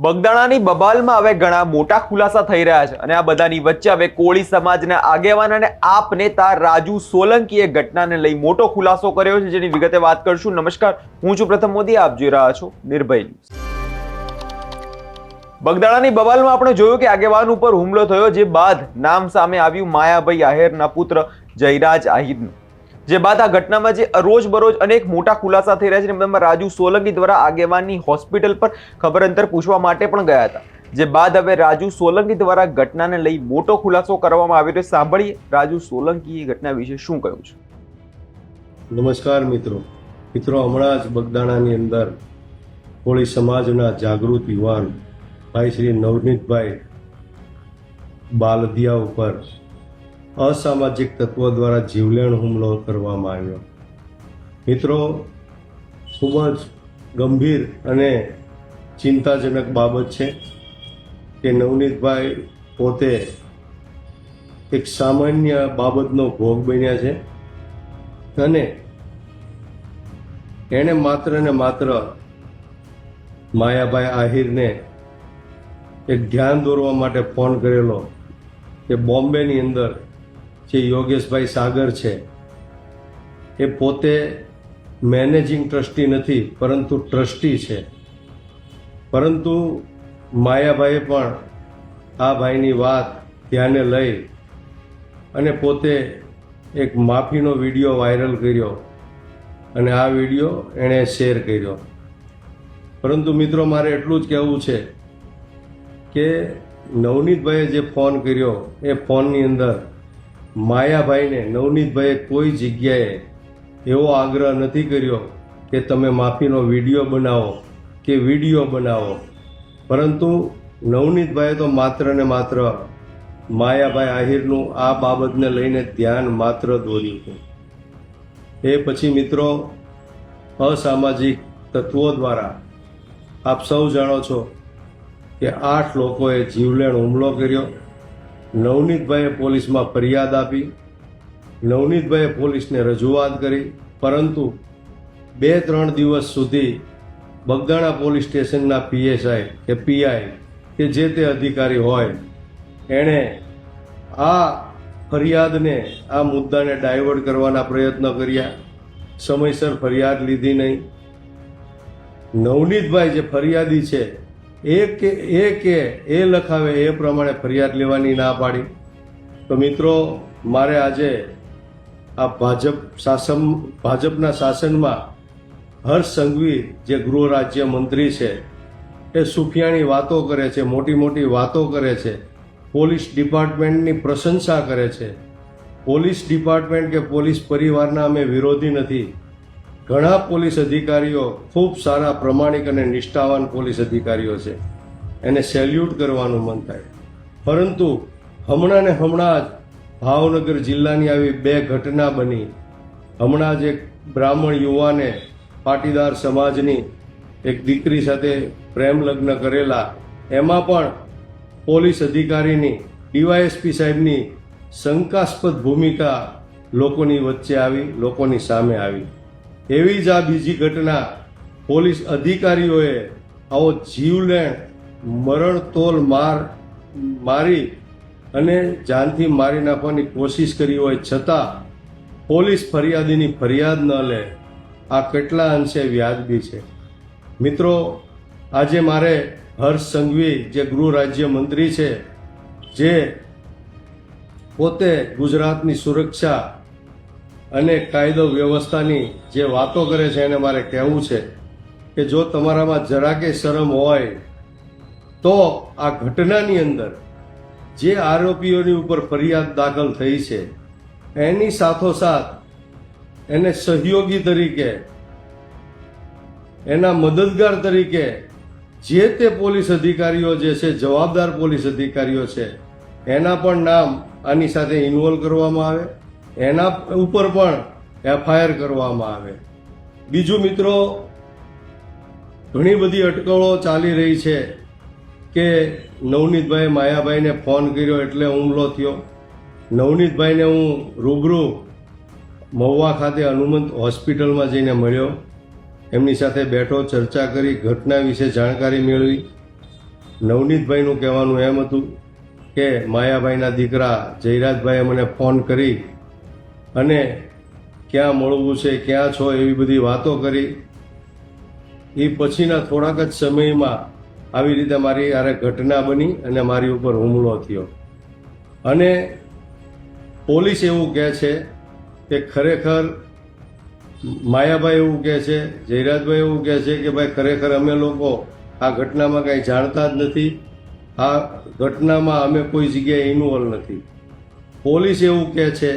બગદાણાની બબાલમાં હવે ઘણા મોટા ખુલાસા થઈ રહ્યા છે અને આ બધાની વચ્ચે હવે કોળી સમાજના આગેવાન અને આપ નેતા રાજુ સોલંકીએ ઘટનાને લઈ મોટો ખુલાસો કર્યો છે, જેની વિગતે વાત કરશું. નમસ્કાર, હું છું પ્રથમ મોદી, આપ જોઈ રહ્યા છો નિર્ભય ન્યૂઝ. બગદાણાની બબાલમાં આપણે જોયું કે આગેવાન ઉપર હુમલો થયો, જે બાદ નામ સામે આવ્યું માયાભાઈ આહિરના પુત્ર જયરાજ આહિરનું. જે બાદ આ ઘટનામાં જે રોજબરોજ અનેક મોટા ખુલાસા થઈ રહ્યા છે, તેમાં રાજુ સોલંકી દ્વારા આગેવાનની હોસ્પિટલ પર ખબર અંતર પૂછવા માટે પણ ગયા હતા. જે બાદ હવે રાજુ સોલંકી દ્વારા ઘટનાને લઈ મોટો ખુલાસો કરવામાં આવ્યો છે. સાંભળીએ રાજુ સોલંકીએ ઘટના વિશે શું કહ્યું છે. નમસ્કાર મિત્રો, હમણાં જ બગદાણાની અંદર કોળી સમાજના જાગૃત યુવાન ભાઈ શ્રી નવનીતભાઈ બાલદિયા ઉપર અસામાજિક તત્વો દ્વારા જીવલેણ હુમલો કરવામાં આવ્યો. મિત્રો, ખૂબ જ ગંભીર અને ચિંતાજનક બાબત છે કે નવનીતભાઈ પોતે એક સામાન્ય બાબતનો ભોગ બન્યા છે અને એણે માત્ર ને માત્ર માયાભાઈ આહિરને એક ધ્યાન દોરવા માટે ફોન કરેલો કે બોમ્બેની અંદર જે યોગેશભાઈ સાગર છે એ પોતે મેનેજિંગ ટ્રસ્ટી નથી પરંતુ ટ્રસ્ટી છે. પરંતુ માયાભાઈએ પણ આ ભાઈની વાત ધ્યાને લઈ અને પોતે એક માફીનો વિડીયો વાયરલ કર્યો અને આ વિડીયો એણે શેર કર્યો. પરંતુ મિત્રો, મારે એટલું જ કહેવું છે કે નવનીતભાઈએ જે ફોન કર્યો એ ફોનની અંદર માયાભાઈને નવનીતભાઈએ કોઈ જગ્યાએ એવો આગ્રહ નથી કર્યો કે તમે માફીનો વિડીયો બનાવો કે વિડીયો બનાવો, પરંતુ નવનીતભાઈએ તો માત્ર ને માત્ર માયાભાઈ આહિરનું આ બાબતને લઈને ધ્યાન માત્ર દોર્યું હતું. એ પછી મિત્રો, અસામાજિક તત્વો દ્વારા આપ સૌ જાણો છો કે 8 લોકોએ જીવલેણ હુમલો કર્યો. નવનીતભાઈએ પોલીસમાં ફરિયાદ આપી, નવનીતભાઈએ પોલીસને રજૂઆત કરી, પરંતુ 2-3 દિવસ સુધી બગદાણા પોલીસ સ્ટેશનના પીએસઆઈ કે પીઆઈ કે જે તે અધિકારી હોય એણે આ ફરિયાદને, આ મુદ્દાને ડાયવર્ટ કરવાના પ્રયત્ન કર્યા. સમયસર ફરિયાદ લીધી નહીં. નવનીતભાઈ જે ફરિયાદી છે એ લખાવે એ પ્રમાણે ફરિયાદ લેવાની ના પાડી. તો મિત્રો, મારે આજે આ ભાજપના શાસનમાં હર્ષ સંઘવી જે ગૃહ રાજ્ય મંત્રી છે એ સુફિયાણી વાતો કરે છે, મોટી મોટી વાતો કરે છે, પોલીસ ડિપાર્ટમેન્ટની પ્રશંસા કરે છે. પોલીસ ડિપાર્ટમેન્ટ કે પોલીસ પરિવારના અમે વિરોધી નથી. ઘણા પોલીસ અધિકારીઓ ખૂબ સારા, પ્રમાણિક અને નિષ્ઠાવાન પોલીસ અધિકારીઓ છે, એને સેલ્યુટ કરવાનું મન થાય. પરંતુ હમણાં જ ભાવનગર જિલ્લાની આવી 2 ઘટના બની. હમણાં જ એક બ્રાહ્મણ યુવાને પાટીદાર સમાજની એક દીકરી સાથે પ્રેમ લગ્ન કરેલા, એમાં પણ પોલીસ અધિકારીની, ડીવાયએસપી સાહેબની શંકાસ્પદ ભૂમિકા લોકોની વચ્ચે આવી, લોકોની સામે આવી. એવી જ આ બીજી ઘટના, પોલીસ અધિકારીઓએ આવો જીવલેણ મરણતોલ મારી અને જાનથી મારી નાખવાની કોશિશ કરી હોય છતાં પોલીસ ફરિયાદીની ફરિયાદ ન લે, આ કેટલા અંશે વ્યાજબી છે. મિત્રો, આજે મારે હર્ષ સંઘવી જે ગૃહ રાજ્ય મંત્રી છે, જે પોતે ગુજરાતની સુરક્ષા અને કાયદો વ્યવસ્થાની જે વાતો કરે છે, એને મારે કહેવું છે કે જો તમારામાં જરાકે શરમ હોય તો આ ઘટનાની અંદર જે આરોપીઓની ઉપર ફરિયાદ દાખલ થઈ છે એની સાથોસાથ એને સહયોગી તરીકે, એના મદદગાર તરીકે જે તે પોલીસ અધિકારીઓ જે છે, જવાબદાર પોલીસ અધિકારીઓ છે, એના પણ નામ આની સાથે ઇન્વોલ્વ કરવામાં આવે, એના ઉપર પણ એફઆઈઆર કરવામાં આવે. બીજું મિત્રો, ઘણી બધી અટકળો ચાલી રહી છે કે નવનીતભાઈએ માયાભાઈને ફોન કર્યો એટલે હુમલો થયો. નવનીતભાઈને હું રૂબરૂ મહુવા ખાતે હનુમંત હોસ્પિટલમાં જઈને મળ્યો, એમની સાથે બેઠો, ચર્ચા કરી, ઘટના વિશે જાણકારી મેળવી. નવનીતભાઈનું કહેવાનું એમ હતું કે માયાભાઈના દીકરા જયરાજભાઈએ મને ફોન કરી અને ક્યાં મળવું છે, ક્યાં છો, એવી બધી વાતો કરી. એ પછીના થોડાક જ સમયમાં આવી રીતે મારી યારે ઘટના બની અને મારી ઉપર હુમલો થયો. અને પોલીસ એવું કહે છે કે ખરેખર માયાભાઈ એવું કહે છે, જયરાજભાઈ એવું કહે છે કે ભાઈ ખરેખર અમે લોકો આ ઘટનામાં કાંઈ જાણતા જ નથી, આ ઘટનામાં અમે કોઈ જગ્યાએ ઇન્વોલ્વ નથી. પોલીસ એવું કહે છે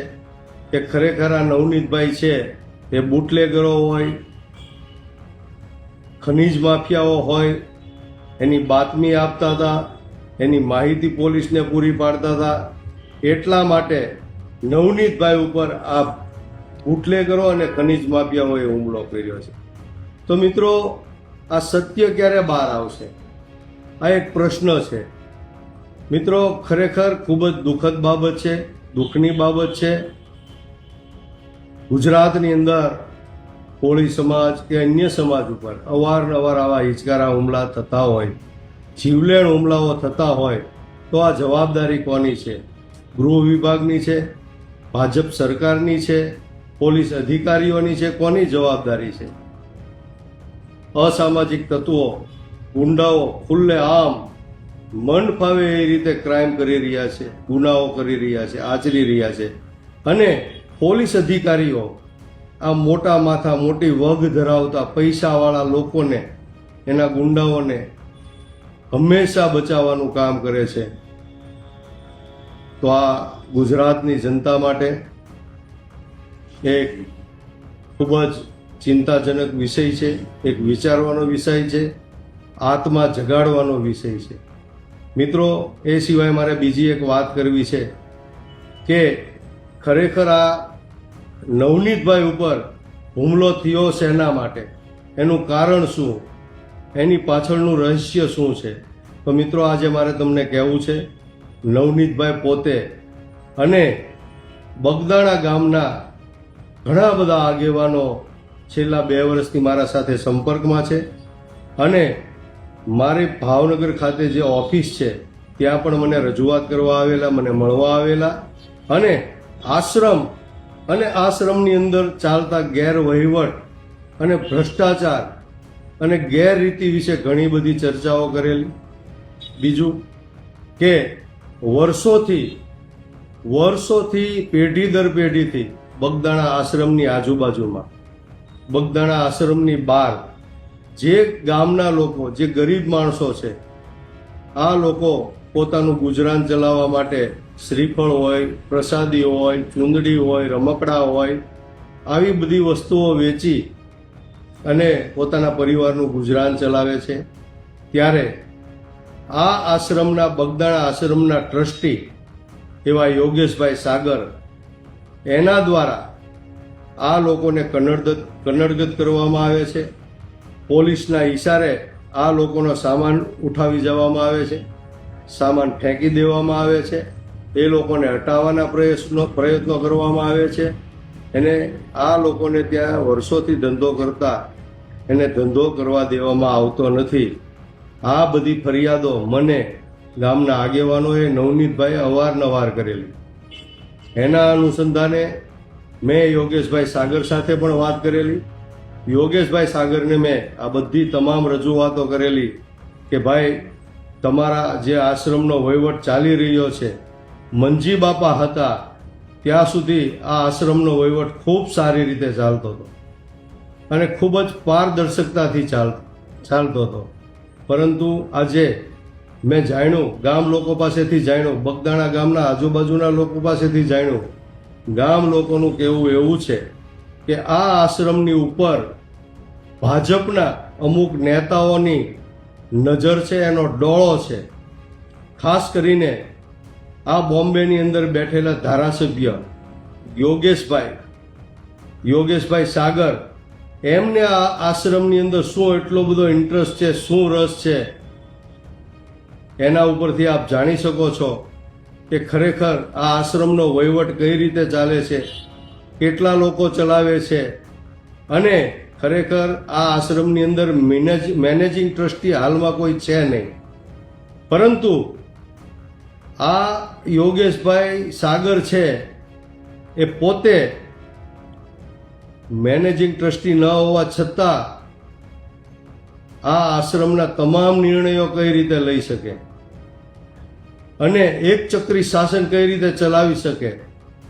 કે ખરેખર આ નવનીતભાઈ છે એ બુટલેગરો હોય, ખનીજ માફિયાઓ હોય, એની બાતમી આપતા હતા, એની માહિતી પોલીસને પૂરી પાડતા હતા. એટલા માટે નવનીતભાઈ ઉપર આ બુટલેગરો અને ખનીજ માફિયાઓએ હુમલો કર્યો છે. તો મિત્રો, આ સત્ય ક્યારે બહાર આવશે? આ એક પ્રશ્ન છે. મિત્રો, ખરેખર ખૂબ જ દુઃખદ બાબત છે, દુઃખની બાબત છે. ગુજરાતની અંદર કોળી સમાજ કે અન્ય સમાજ ઉપર અવારનવાર આવા હિચકારા હુમલા થતા હોય, જીવલેણ હુમલાઓ થતા હોય, તો આ જવાબદારી કોની છે? ગૃહ વિભાગની છે? ભાજપ સરકારની છે? પોલીસ અધિકારીઓની છે? કોની જવાબદારી છે? અસામાજિક તત્વો, ગુંડાઓ ખુલ્લે આમ મન ફાવે એ રીતે ક્રાઇમ કરી રહ્યા છે, ગુનાઓ કરી રહ્યા છે, આચરી રહ્યા છે. અને પોલીસ અધિકારીઓ આ મોટા માથા, મોટી વગ ધરાવતા પૈસાવાળા લોકોને, એના ગુંડાઓને હંમેશા બચાવવાનું કામ કરે છે. તો આ ગુજરાતની જનતા માટે એક ખૂબ જ ચિંતાજનક વિષય છે, એક વિચારવાનો વિષય છે, આત્મા જગાડવાનો વિષય છે. મિત્રો, એ સિવાય મારે બીજી એક વાત કરવી છે કે ખરેખર આ નવનીતભાઈ ઉપર હુમલો થયો શેના માટે, એનું કારણ શું, એની પાછળનું રહસ્ય શું છે? તો મિત્રો, આજે મારે તમને કહેવું છે, નવનીતભાઈ પોતે અને બગદાણા ગામના ઘણા બધા આગેવાનો છેલ્લા 2 વર્ષથી મારા સાથે સંપર્કમાં છે. અને મારી ભાવનગર ખાતે જે ઓફિસ છે ત્યાં પણ મને રજૂઆત કરવા આવેલા, મને મળવા આવેલા. અને આશ્રમની અંદર ચાલતા ગેરવહીવટ અને ભ્રષ્ટાચાર અને ગેરરીતિ વિશે ઘણી બધી ચર્ચાઓ કરેલી. બીજું કે વર્ષોથી પેઢી દર પેઢીથી બગદાણા આશ્રમની આજુબાજુમાં, બગદાણા આશ્રમની બહાર જે ગામના લોકો, જે ગરીબ માણસો છે, આ લોકો પોતાનું ગુજરાન ચલાવવા માટે શ્રીફળ હોય, પ્રસાદી હોય, ચૂંદડી હોય, રમકડા હોય, આવી બધી વસ્તુઓ વેચી અને પોતાના પરિવારનું ગુજરાન ચલાવે છે. ત્યારે આ આશ્રમના, બગદાણા આશ્રમના ટ્રસ્ટી એવા યોગેશભાઈ સાગર, એના દ્વારા આ લોકોને કન્નડગત કરવામાં આવે છે. પોલીસના ઈશારે આ લોકોનો સામાન ઉઠાવી જવામાં આવે છે, સામાન ફેંકી દેવામાં આવે છે, એ લોકોને હટાવવાના પ્રયત્નો કરવામાં આવે છે. અને આ લોકોને ત્યાં વર્ષોથી ધંધો કરતા એને ધંધો કરવા દેવામાં આવતો નથી. આ બધી ફરિયાદો મને ગામના આગેવાનોએ, નવનીતભાઈએ અવારનવાર કરેલી. એના અનુસંધાને મેં યોગેશભાઈ સાગર સાથે પણ વાત કરેલી. યોગેશભાઈ સાગરને મેં આ બધી તમામ રજૂઆતો કરેલી કે ભાઈ, તમારા જે આશ્રમનો વહીવટ ચાલી રહ્યો છે, મંજી બાપા હતા ત્યાં સુધી આ આશ્રમનો વહીવટ ખૂબ સારી રીતે ચાલતો હતો અને ખૂબ જ પારદર્શકતાથી ચાલતો હતો. પરંતુ આજે મેં જાણ્યું, ગામ લોકો પાસેથી જાણ્યું, બગદાણા ગામના આજુબાજુના લોકો પાસેથી જાણ્યું, ગામ લોકોનું કહેવું એવું છે કે આ આશ્રમની ઉપર ભાજપના અમુક નેતાઓની નજર છે, એનો ડોળો છે. ખાસ કરીને આ બોમ્બેની અંદર બેઠેલા ધારાસભ્ય યોગેશભાઈ સાગર, એમને આ આશ્રમની અંદર શું એટલો બધો ઇન્ટરેસ્ટ છે, શું રસ છે, એના ઉપરથી આપ જાણી શકો છો કે ખરેખર આ આશ્રમનો વહીવટ કઈ રીતે ચાલે છે, કેટલા લોકો ચલાવે છે. અને ખરેખર આ આશ્રમની અંદર મેનેજિંગ ટ્રસ્ટી હાલમાં કોઈ છે નહીં. પરંતુ આ યોગેશભાઈ સાગર છે એ પોતે મેનેજિંગ ટ્રસ્ટી ન હોવા છતાં આ આશ્રમના તમામ નિર્ણયો કઈ રીતે લઈ શકે અને એક ચક્રી શાસન કઈ રીતે ચલાવી શકે,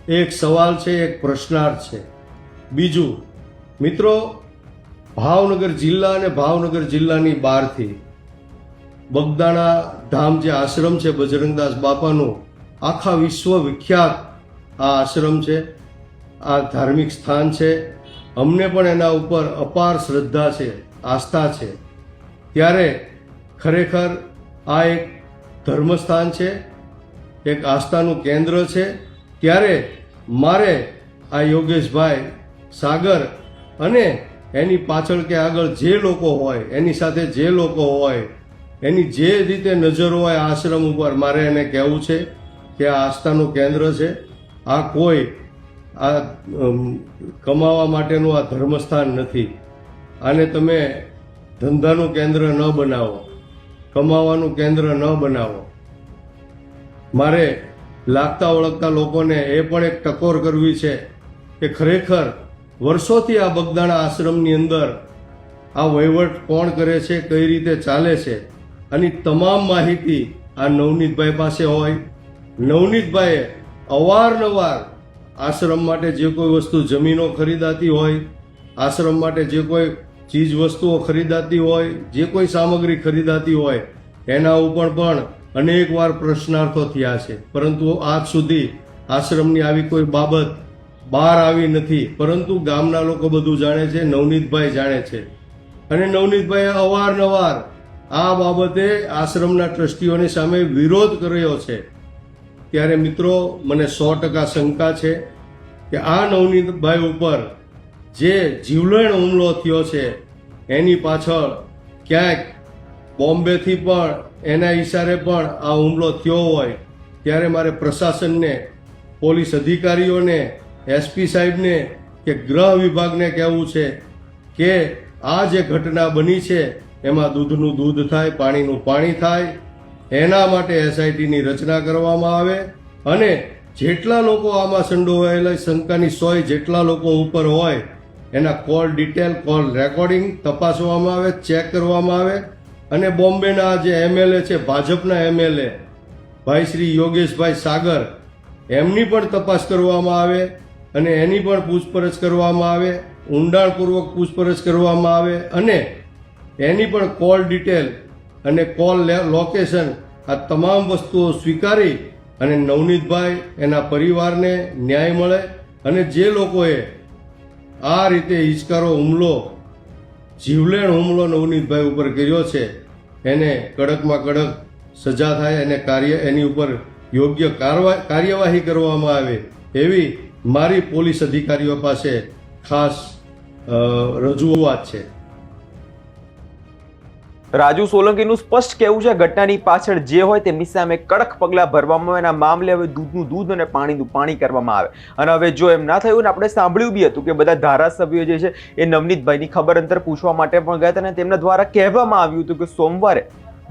એક સવાલ છે, એક પ્રશ્નાર્થ છે. બીજું મિત્રો, ભાવનગર જિલ્લા અને ભાવનગર જિલ્લાની બહારથી બગદાણા ધામ જે આશ્રમ છે બજરંગદાસ બાપાનું, આખા વિશ્વ વિખ્યાત આ આશ્રમ છે, આ ધાર્મિક સ્થાન છે. અમને પણ એના ઉપર અપાર શ્રદ્ધા છે, આસ્થા છે. ત્યારે ખરેખર આ એક ધર્મસ્થાન છે, એક આસ્થાનું કેન્દ્ર છે. ત્યારે મારે આ યોગેશભાઈ સાગર અને એની પાછળ કે આગળ જે લોકો હોય, એની સાથે જે લોકો હોય, એની જે રીતે નજર હોય આશ્રમ ઉપર, મારે એને કહેવું છે કે આ આસ્થાનું કેન્દ્ર છે. આ કોઈ આ કમાવા માટેનું આ ધર્મસ્થાન નથી. આને તમે ધંધાનું કેન્દ્ર ન બનાવો, કમાવાનું કેન્દ્ર ન બનાવો. મારે લાગતા ઓળખતા લોકોને એ પણ એક ટકોર કરવી છે કે ખરેખર વર્ષોથી આ બગદાણા આશ્રમની અંદર આ વહીવટ કોણ કરે છે, કઈ રીતે ચાલે છે, આની તમામ માહિતી આ નવનીતભાઈ પાસે હોય. નવનીતભાઈએ અવારનવાર આશ્રમ માટે જે કોઈ વસ્તુ, જમીનો ખરીદાતી હોય, આશ્રમ માટે જે કોઈ ચીજ વસ્તુઓ ખરીદાતી હોય, જે કોઈ સામગ્રી ખરીદાતી હોય, એના ઉપર પણ અનેક વાર પ્રશ્નાર્થો થયા છે. પરંતુ આજ સુધી આશ્રમની આવી કોઈ બાબત બહાર આવી નથી. પરંતુ ગામના લોકો બધું જાણે છે, નવનીતભાઈ જાણે છે. અને નવનીતભાઈએ અવારનવાર આ બાબતે આશ્રમના ટ્રસ્ટીઓની સામે વિરોધ કર્યો છે. ત્યારે મિત્રો, મને 100% શંકા છે કે આ નવનીતભાઈ ઉપર જે જીવલેણ હુમલો થયો છે એની પાછળ ક્યાંક બોમ્બેથી પણ એના ઈશારે પણ આ હુમલો થયો હોય. ત્યારે મારે પ્રશાસનને, પોલીસ અધિકારીઓને, એસપી સાહેબને કે ગૃહ વિભાગને કહેવું છે કે આ જે ઘટના બની છે એમાં દૂધનું દૂધ થાય, પાણીનું પાણી થાય. એના માટે એસઆઈટીની રચના કરવામાં આવે અને જેટલા લોકો આમાં સંડોવાયેલા, શંકાની 100 જેટલા લોકો ઉપર હોય, એના કોલ ડિટેલ, કોલ રેકોર્ડિંગ તપાસવામાં આવે, ચેક કરવામાં આવે. અને બોમ્બેના જે એમએલએ છે, ભાજપના એમએલએ ભાઈ શ્રી યોગેશભાઈ સાગર, એમની પણ તપાસ કરવામાં આવે અને એની પણ પૂછપરછ કરવામાં આવે, ઊંડાણપૂર્વક પૂછપરછ કરવામાં આવે અને એની પણ કોલ ડિટેલ અને કોલ લોકેશન, આ તમામ વસ્તુઓ સ્વીકારી અને નવનીતભાઈ, એના પરિવારને ન્યાય મળે. અને જે લોકોએ આ રીતે હિચકારો હુમલો, જીવલેણ હુમલો નવનીતભાઈ ઉપર કર્યો છે, એને કડકમાં કડક સજા થાય અને એની ઉપર યોગ્ય કાર્યવાહી કરવામાં આવે એવી મારી પોલીસ અધિકારીઓ પાસે ખાસ રજૂઆત છે. રાજુ સોલંકીનું સ્પષ્ટ કહેવું છે ઘટનાની પાછળ જે હોય તેમની સામે કડક પગલાં ભરવામાં આવે. એના મામલે હવે દૂધનું દૂધ અને પાણીનું પાણી કરવામાં આવે. અને હવે જો એમ ના થયું ને, આપણે સાંભળ્યું બી હતું કે બધા ધારાસભ્યો જે છે એ નવનીતભાઈની ખબર અંતર પૂછવા માટે પણ ગયા હતા અને તેમના દ્વારા કહેવામાં આવ્યું હતું કે સોમવારે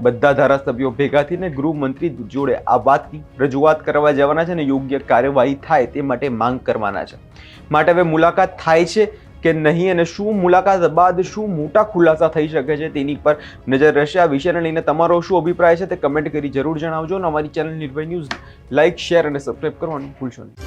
બધા ધારાસભ્યો ભેગા થઈને ગૃહમંત્રી જોડે આ વાતની રજૂઆત કરવા જવાના છે અને યોગ્ય કાર્યવાહી થાય તે માટે માંગ કરવાના છે. માટે હવે મુલાકાત થાય છે કે નહીં અને શું મુલાકાત બાદ શું મોટા ખુલાસા થઈ શકે છે તેની પર નજર રહેશે. આ વિષયને લઈને તમારો શું અભિપ્રાય છે તે કમેન્ટ કરી જરૂર જણાવજો અને અમારી ચેનલ નિર્ભય ન્યૂઝ લાઇક, શેર અને સબસ્ક્રાઇબ કરવાનું ભૂલશો નહીં.